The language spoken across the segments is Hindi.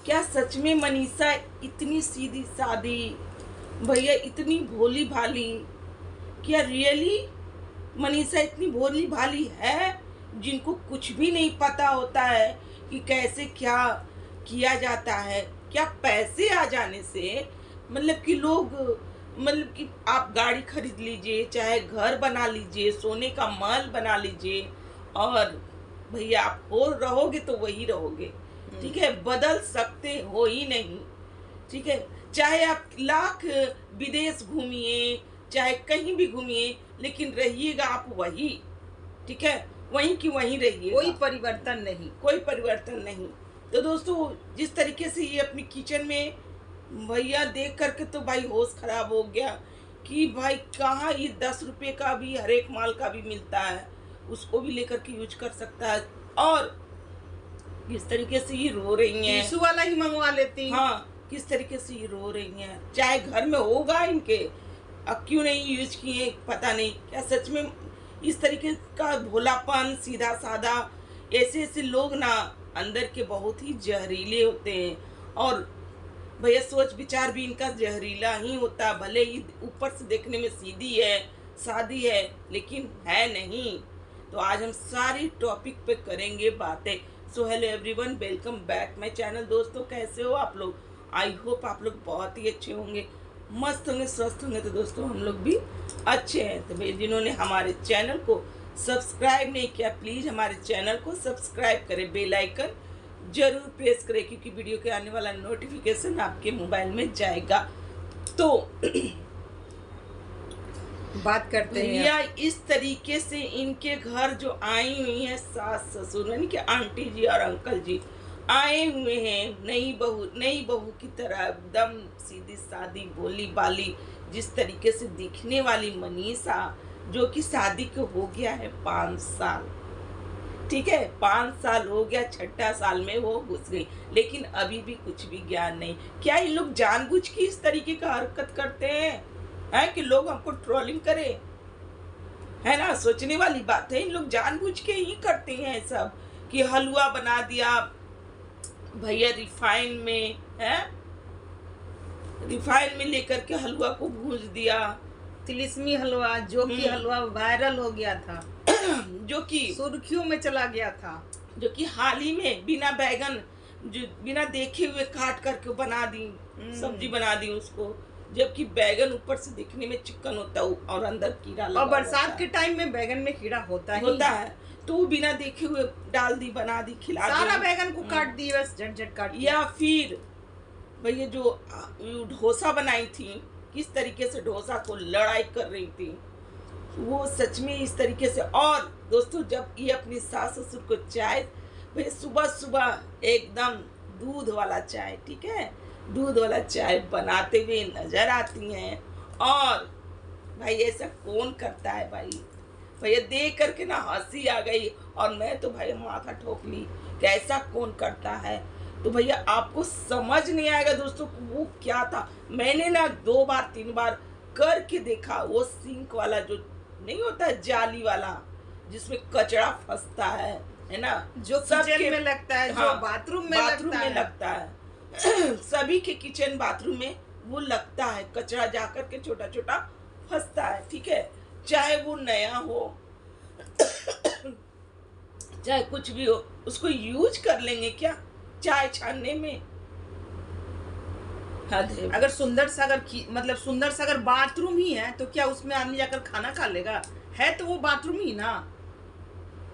क्या सच में मनीषा इतनी सीधी सादी, भैया इतनी भोली भाली? क्या रियली मनीषा इतनी भोली भाली है, जिनको कुछ भी नहीं पता होता है कि कैसे क्या किया जाता है? क्या पैसे आ जाने से मतलब कि लोग, मतलब कि आप गाड़ी खरीद लीजिए, चाहे घर बना लीजिए, सोने का महल बना लीजिए, और भैया आप हो रहोगे तो वही रहोगे, ठीक है? बदल सकते हो ही नहीं, ठीक है? चाहे आप लाख विदेश घूमिए, चाहे कहीं भी घूमिए, लेकिन रहिएगा आप वही, ठीक है? वहीं की वहीं रहिए, कोई परिवर्तन नहीं, कोई परिवर्तन नहीं। तो दोस्तों, जिस तरीके से ये अपनी किचन में भैया देख करके तो भाई होश खराब हो गया कि भाई कहाँ ये 10 रुपये का भी हर एक माल का भी मिलता है, उसको भी लेकर के यूज कर सकता है। और किस तरीके से ये रो रही हैं, टिश्यू वाला ही मंगवा लेती। हाँ, किस तरीके से ये रो रही हैं, चाहे घर में होगा इनके, अब क्यों नहीं यूज किए पता नहीं। क्या सच में इस तरीके का भोलापन, सीधा सादा, ऐसे ऐसे लोग ना अंदर के बहुत ही जहरीले होते हैं। और भैया सोच विचार भी इनका जहरीला ही होता, भले ही ऊपर से देखने में सीधी है, सादी है, लेकिन है नहीं। तो आज हम सारी टॉपिक पे करेंगे बातें। So hello everyone, welcome back my channel. दोस्तों, कैसे हो आप लोग? आई होप आप लोग बहुत ही अच्छे होंगे, मस्त होंगे, स्वस्थ होंगे। तो दोस्तों, हम लोग भी अच्छे हैं। तो भाई, जिन्होंने हमारे चैनल को सब्सक्राइब नहीं किया, प्लीज़ हमारे चैनल को सब्सक्राइब करें, बेल आइकन जरूर प्रेस करें, क्योंकि वीडियो के आने वाला नोटिफिकेशन आपके मोबाइल में जाएगा। तो बात करते हैं या इस तरीके से इनके घर जो आई हुई हैं सास ससुर, यानी कि आंटी जी और अंकल जी आए हुए हैं, नई बहू की तरह एकदम सीधी सादी, भोली बाली, जिस तरीके से दिखने वाली मनीषा, जो कि शादी को हो गया है 5 साल, ठीक है? 5 साल हो गया, 6ठा साल में वो घुस गई, लेकिन अभी भी कुछ भी ज्ञान नहीं। क्या इन लोग जानबूझ के इस तरीके का हरकत करते हैं कि लोग हमको ट्रोलिंग करे? है ना, सोचने वाली बात है। इन लोग जानबूझ के ही करते हैं सब, कि हलवा बना दिया भैया रिफाइन में, है, रिफाइन में लेकर के हलवा को भूज दिया, तिलिस्मी हलवा, जो कि हलवा वायरल हो गया था, जो कि सुर्खियों में चला गया था, जो कि हाल ही में बिना बैगन, जो बिना देखे हुए काट करके बना दी, सब्जी बना दी उसको, जबकि बैगन ऊपर से दिखने में चिकन होता है और अंदर कीड़ा लगा, और बरसात के टाइम में बैगन में कीड़ा होता है, तो वो बिना देखे हुए डाल दी, बना दी, खिला दी, सारा बैगन को काट दी, बस झट काट। या फिर भैया जो डोसा बनाई थी, किस तरीके से डोसा को लड़ाई कर रही थी, वो सच में इस तरीके से। और दोस्तों, जब ये अपनी सास ससुर को चाय, भाई सुबह सुबह एकदम दूध वाला चाय, ठीक है, दूध वाला चाय बनाते हुए नजर आती हैं। और भाई ऐसा कौन करता है भाई? भैया देख करके ना हंसी आ गई, और मैं तो भाई माथा ठोक ली कि ऐसा कौन करता है। तो भैया आपको समझ नहीं आएगा दोस्तों, वो क्या था। मैंने ना 2 बार 3 बार करके देखा, वो सिंक वाला जो नहीं होता है, जाली वाला, जिसमें कचरा फंसता है ना, जो किचन में लगता है, हाँ, जो बाथरूम में लगता है सभी के किचन बाथरूम में वो लगता है, कचरा जाकर के छोटा छोटा फंसता है, ठीक है? चाहे वो नया हो चाहे कुछ भी हो, उसको यूज कर लेंगे क्या चाय छानने में? अगर सुंदर सा मतलब सुंदर सा अगर बाथरूम ही है, तो क्या उसमें आदमी जाकर खाना खा लेगा? है तो वो बाथरूम ही ना।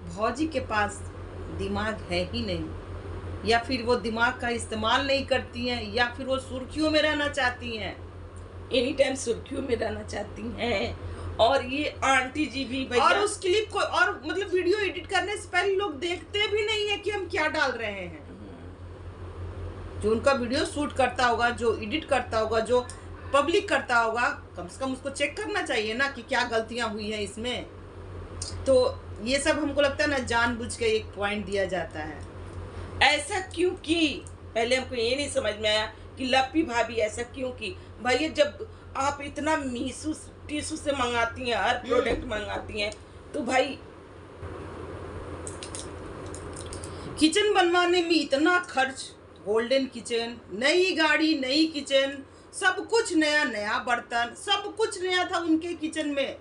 भौजी के पास दिमाग है ही नहीं, या फिर वो दिमाग का इस्तेमाल नहीं करती हैं, या फिर वो सुर्खियों में रहना चाहती हैं, एनी टाइम सुर्खियों में रहना चाहती हैं। और ये आंटी जी भी भैया, और उस क्लिप को, और मतलब वीडियो एडिट करने से पहले लोग देखते भी नहीं है कि हम क्या डाल रहे हैं। जो उनका वीडियो शूट करता होगा, जो एडिट करता होगा, जो पब्लिक करता होगा, कम से कम उसको चेक करना चाहिए ना कि क्या गलतियां हुई हैं इसमें। तो ये सब हमको लगता है ना जानबूझ के एक पॉइंट दिया जाता है। ऐसा क्यों की? पहले हमको ये नहीं समझ में आया कि लप्पी भाभी ऐसा क्यों की। भैया जब आप इतना मीशो टीशू से मंगाती हैं, हर प्रोडक्ट मंगाती हैं, तो भाई किचन बनवाने में इतना खर्च, गोल्डन किचन, नई गाड़ी, नई किचन, सब कुछ नया, नया बर्तन, सब कुछ नया था उनके किचन में,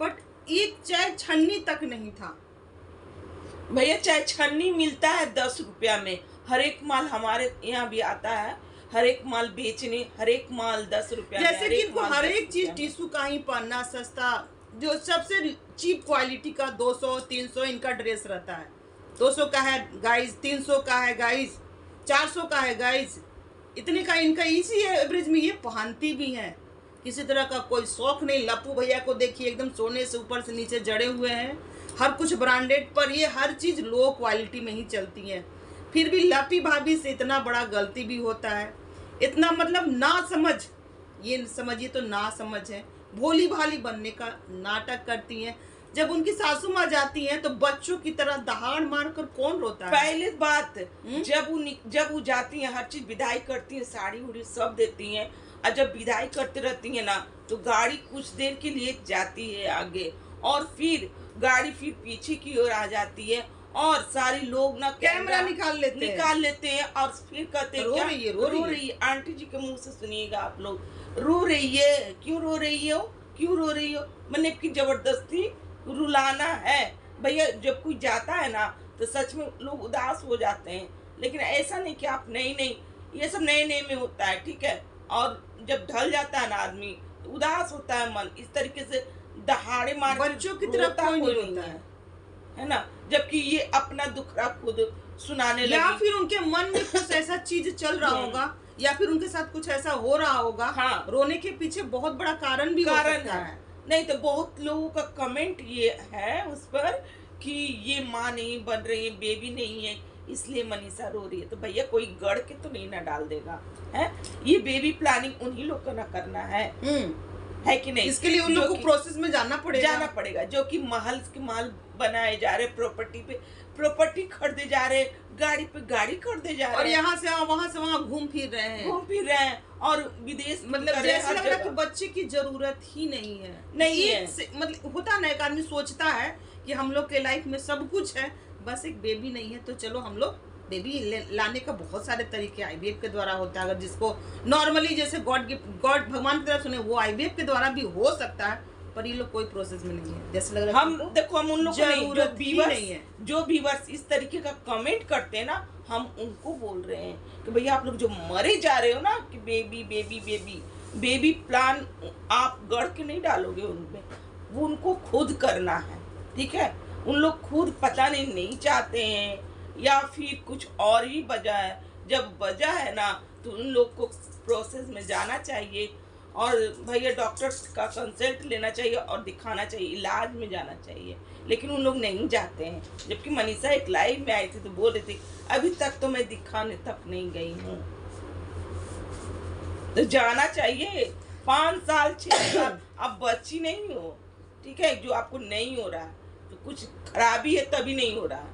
बट एक चाय छन्नी तक नहीं था। भैया चाय छन्नी मिलता है 10 रुपया में, हर एक माल हमारे यहाँ भी आता है, हर एक माल बेचने, हर एक माल 10 रुपया में, जैसे कि इनको माल हर 10 एक चीज रुपया में। टिश्यू का ही पन्ना सस्ता, जो सबसे चीप क्वालिटी का 200 300 इनका ड्रेस रहता है। 200 का है गाइस, 300 का है गाइस, 400 का है गाइस, इतने का इनका इसी एवरेज में ये पहनती भी हैं। किसी तरह का कोई शौक नहीं। लप्पू भैया को देखिए, एकदम सोने से ऊपर से नीचे जड़े हुए हैं, हर कुछ ब्रांडेड, पर ये हर चीज लो क्वालिटी में ही चलती है। फिर भी लपी भाभी से इतना बड़ा गलती भी होता है, इतना मतलब ना समझ, ये समझिए तो ना समझ है, भोली भाली बनने का नाटक करती हैं। जब उनकी सासू माँ जाती हैं तो बच्चों की तरह दहाड़ मार कर कौन रोता है? पहले बात, जब वो जाती हैं, हर चीज विदाई करती हैं, साड़ी उड़ी सब देती हैं, और जब विदाई करते रहती है ना, तो गाड़ी कुछ देर के लिए जाती है आगे, और फिर गाड़ी फिर पीछे की ओर आ जाती है, और सारे लोग ना कैमरा निकाल लेते हैं, और फिर कहते हैं रो क्या? रही है। आंटी जी के मुंह से सुनिएगा आप लोग, रो रही है, क्यों रो रही हो, क्यों रो रही हो? मैंने की जबरदस्ती रुलाना है भैया। जब कोई जाता है ना तो सच में लोग उदास हो जाते हैं, लेकिन ऐसा नहीं कि आप नहीं, ये सब नए नए में होता है, ठीक है। और जब ढल जाता है ना आदमी तो उदास होता है मन, इस तरीके से दहाड़े मार बच्चों की तरफ कोई नहीं रोता है ना, जबकि ये अपना दुखड़ा खुद सुनाने लगे। या फिर उनके मन में कुछ ऐसा चीज चल रहा होगा, या फिर उनके साथ कुछ ऐसा हो रहा होगा। हाँ, रोने के पीछे बहुत बड़ा कारण भी हो सकता है। नहीं तो बहुत लोगों का कमेंट ये है उस पर कि ये माँ नहीं बन रही है, बेबी नहीं है, इसलिए मनीषा रो रही है। तो भैया कोई गढ़ के तो नहीं ना डाल देगा, है? ये बेबी प्लानिंग उन्हीं लोग को ना करना है कि नहीं? इसके लिए उन लोग को प्रोसेस में जाना पड़ेगा, जो कि महल के महल बनाए जा रहे, प्रॉपर्टी पे प्रॉपर्टी खरीदे जा रहे, गाड़ी पे गाड़ी खरीदे जा रहे, और यहाँ से वहाँ से वहाँ घूम फिर रहे हैं, और विदेश मतलब जैसे लग रहा है कि बच्चे की जरूरत ही नहीं है। मतलब होता है ना, एक आदमी सोचता है कि हम लोग के लाइफ में सब कुछ है, बस एक बेबी नहीं है, तो चलो हम लोग बेबी लाने का बहुत सारे तरीके आईवीएफ के द्वारा होता है। अगर जिसको नॉर्मली जैसे गॉड भगवान की तरफ सुने, वो आईवीएफ के द्वारा भी हो सकता है, पर ये लोग कोई प्रोसेस में नहीं है। जैसे लग रहा है हम उन लोग को नहीं है, जो व्यूअर्स इस तरीके का कमेंट करते हैं ना, हम उनको बोल रहे हैं कि भैया आप लोग जो मरे जा रहे हो ना कि बेबी प्लान आप गढ़ के नहीं डालोगे उनमें, वो उनको खुद करना है, ठीक है। उन लोग खुद पता नहीं चाहते हैं, या फिर कुछ और ही वजह है। जब वजह है ना तो उन लोग को प्रोसेस में जाना चाहिए, और भैया डॉक्टर का कंसल्ट लेना चाहिए और दिखाना चाहिए, इलाज में जाना चाहिए, लेकिन उन लोग नहीं जाते हैं। जबकि मनीषा एक लाइव में आई थी तो बोल रही थी अभी तक तो मैं दिखाने तक नहीं गई हूँ, तो जाना चाहिए। 5 साल 6 साल आप बच्ची नहीं हो, ठीक है। जो आपको नहीं हो रहा तो कुछ खराबी है तभी नहीं हो रहा,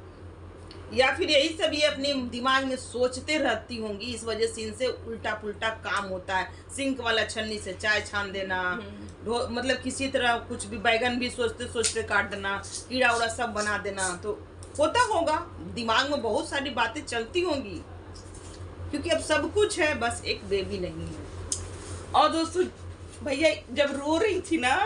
या फिर यही सब ये अपने दिमाग में सोचते रहती होंगी, इस वजह से इनसे उल्टा पुल्टा काम होता है। सिंक वाला छन्नी से चाय छान देना, मतलब किसी तरह कुछ भी बैगन भी सोचते सोचते काट देना, कीड़ा उड़ा सब बना देना, तो होता होगा दिमाग में बहुत सारी बातें चलती होंगी, क्योंकि अब सब कुछ है, बस एक बेबी नहीं है। और दोस्तों भैया जब रो रही थी ना,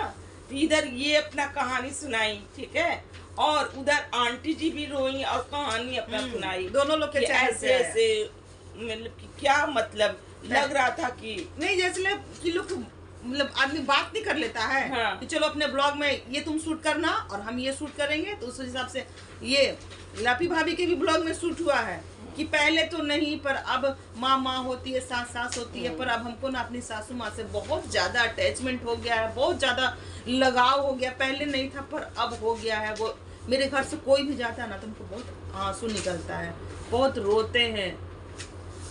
तो इधर ये अपना कहानी सुनाई, ठीक है, और उधर आंटी जी भी रोई और कहानी अपना सुनाई। दोनों लोग के ऐसे मतलब कि क्या मतलब लग रहा था कि नहीं, जैसे कि लोग मतलब आदमी बात नहीं कर लेता है। हाँ। कि चलो अपने ब्लॉग में ये तुम शूट करना और हम ये शूट करेंगे, तो उस हिसाब से ये लापी भाभी के भी ब्लॉग में शूट हुआ है कि पहले तो नहीं, पर अब माँ होती है, सास होती है, पर अब हमको ना अपनी सासू माँ से बहुत ज़्यादा अटैचमेंट हो गया है, बहुत ज़्यादा लगाव हो गया। पहले नहीं था पर अब हो गया है। वो मेरे घर से कोई भी जाता है ना तो उनको बहुत आंसू निकलता है, बहुत रोते हैं।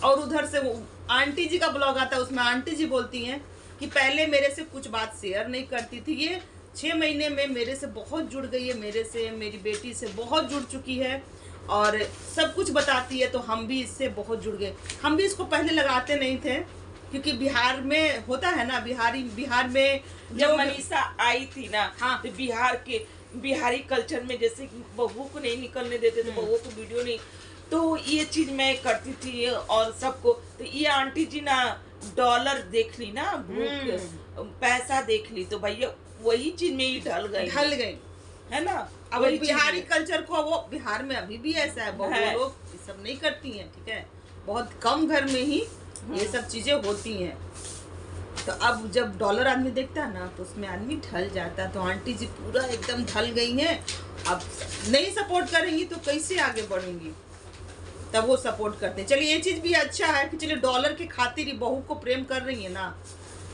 और उधर से वो आंटी जी का ब्लॉग आता है, उसमें आंटी जी बोलती हैं कि पहले मेरे से कुछ बात शेयर नहीं करती थी, ये 6 महीने में मेरे से बहुत जुड़ गई है, मेरे से, मेरी बेटी से बहुत जुड़ चुकी है और सब कुछ बताती है, तो हम भी इससे बहुत जुड़ गए। हम भी इसको पहले लगाते नहीं थे, क्योंकि बिहार में होता है ना, बिहार में जब मनीषा आई थी ना, हाँ, तो बिहारी कल्चर में जैसे कि बहू को नहीं निकलने देते, तो बहू को वीडियो नहीं तो ये चीज मैं करती थी और सबको। तो ये आंटी जी ना डॉलर देख ली ना, भूख पैसा देख ली, तो भैया वही चीज में ही ढल गई है ना। अब वही चीज बिहारी में। कल्चर को, वो बिहार में अभी भी ऐसा है, वो है। लोग ये सब नहीं करती हैं, ठीक है, बहुत कम घर में ही ये सब चीजें होती हैं। तो अब जब डॉलर आदमी देखता है ना, तो उसमें आदमी ढल जाता है। तो आंटी जी पूरा एकदम ढल गई हैं। अब नहीं सपोर्ट करेंगी तो कैसे आगे बढ़ेंगी, तब वो सपोर्ट करते हैं। चलिए ये चीज भी अच्छा है कि चलिए डॉलर के खातिर ही बहू को प्रेम कर रही है ना,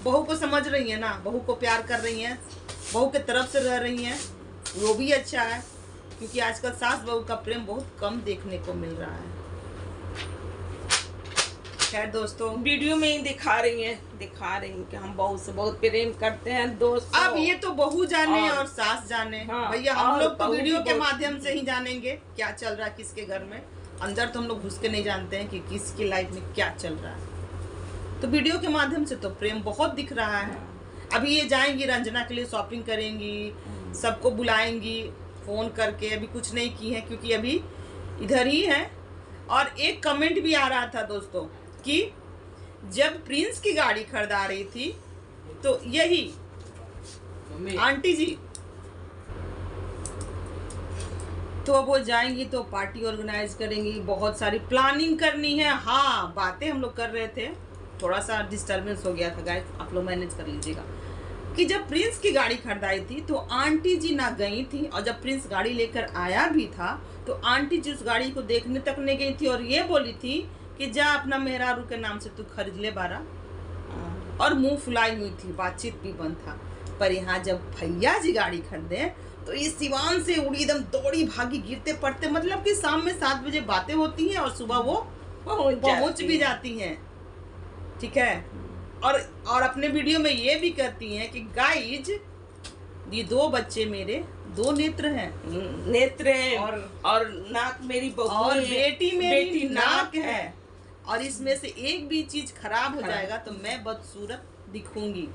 बहू को समझ रही है ना, बहू को प्यार कर रही हैं, बहू के तरफ से रह रही हैं, वो भी अच्छा है। क्योंकि आजकल सास बहू का प्रेम बहुत कम देखने को मिल रहा है। खैर दोस्तों, वीडियो में ही दिखा रही हैं कि हम बहू से बहुत प्रेम करते हैं दोस्तों। अब ये तो बहू जाने और सास जाने, हाँ, भैया हम और लोग तो बहू वीडियो भी के बहुत- माध्यम से ही जानेंगे क्या चल रहा है किसके घर में। अंदर तो हम लोग घुस के नहीं जानते हैं कि किसकी लाइफ में क्या चल रहा है। तो वीडियो के माध्यम से तो प्रेम बहुत दिख रहा है। अभी ये जाएंगी रंजना के लिए, शॉपिंग करेंगी, सबको बुलाएंगी फोन करके। अभी कुछ नहीं की है क्योंकि अभी इधर ही है। और एक कमेंट भी आ रहा था दोस्तों कि जब प्रिंस की गाड़ी खरीदा रही थी तो यही आंटी जी, तो अब वो जाएंगी तो पार्टी ऑर्गेनाइज करेंगी, बहुत सारी प्लानिंग करनी है। हाँ, बातें हम लोग कर रहे थे, थोड़ा सा डिस्टरबेंस हो गया था गाइस, आप लोग मैनेज कर लीजिएगा। कि जब प्रिंस की गाड़ी खरीदाई थी तो आंटी जी ना गई थी, और जब प्रिंस गाड़ी लेकर आया भी था तो आंटी जी उस गाड़ी को देखने तक नहीं गई थी, और ये बोली थी कि जा अपना मेहरारू के नाम से तू खरीद ले 12, और मुंह फुलाई हुई थी, बातचीत भी बंद था। पर यहाँ जब भैया जी गाड़ी खरीदे तो इस सिवान से उड़ी, एकदम दौड़ी भागी, गिरते पड़ते, मतलब कि शाम में 7 बजे बातें होती हैं और सुबह वो पहुंच भी जाती हैं, ठीक है। और अपने वीडियो में ये भी करती हैं कि गाइज ये 2 बच्चे मेरे 2 नेत्र हैं, नेत्र है और नाक मेरी बहू और है, बेटी मेरी नाक है। है, और इसमें से एक भी चीज खराब हो जाएगा तो मैं बदसूरत दिखूंगी।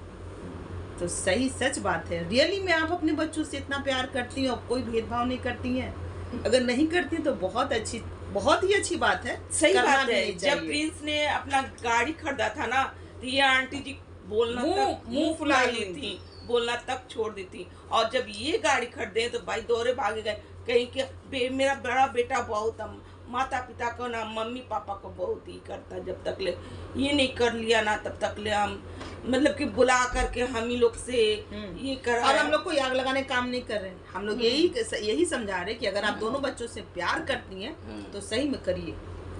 तो सही सच बात है। रियली में आप अपने बच्चों से इतना प्यार करती हैं और कोई भेदभाव नहीं करती हैं? अगर नहीं करती तो बहुत ही अच्छी बात है, सही करना बात भी है। नहीं जब चाहिए। प्रिंस ने अपना गाड़ी खरीदा था ना, तो ये आंटी जी बोलना मुंह फुला ली थी, बोलना तक छोड़ दी थी। और जब ये गाड़ी खरीदे तो भाई दौरे भागे गए कहीं के मेरा बड़ा बेटा बहुत माता पिता को ना, मम्मी पापा को बहुत ही करता, जब तक ले ये नहीं कर लिया ना तब तक ले हम मतलब कि बुला करके हम ही लोग से ये करा। और हम लोग को आग लगाने काम नहीं कर रहे हैं, हम लोग यही समझा रहे कि अगर आप दोनों बच्चों से प्यार करती हैं तो सही में करिए,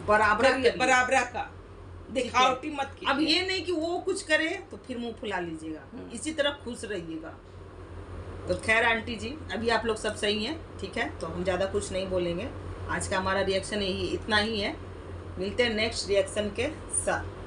बराबर का दिखावटी मत कीजिए। अब ये नहीं कि वो कुछ करे तो फिर मुंह फुला लीजिएगा, इसी तरह खुश रहिएगा। तो खैर आंटी जी, अभी आप लोग सब सही हैं, ठीक है, तो हम ज़्यादा कुछ नहीं बोलेंगे। आज का हमारा रिएक्शन इतना ही है। मिलते हैं नेक्स्ट रिएक्शन के साथ।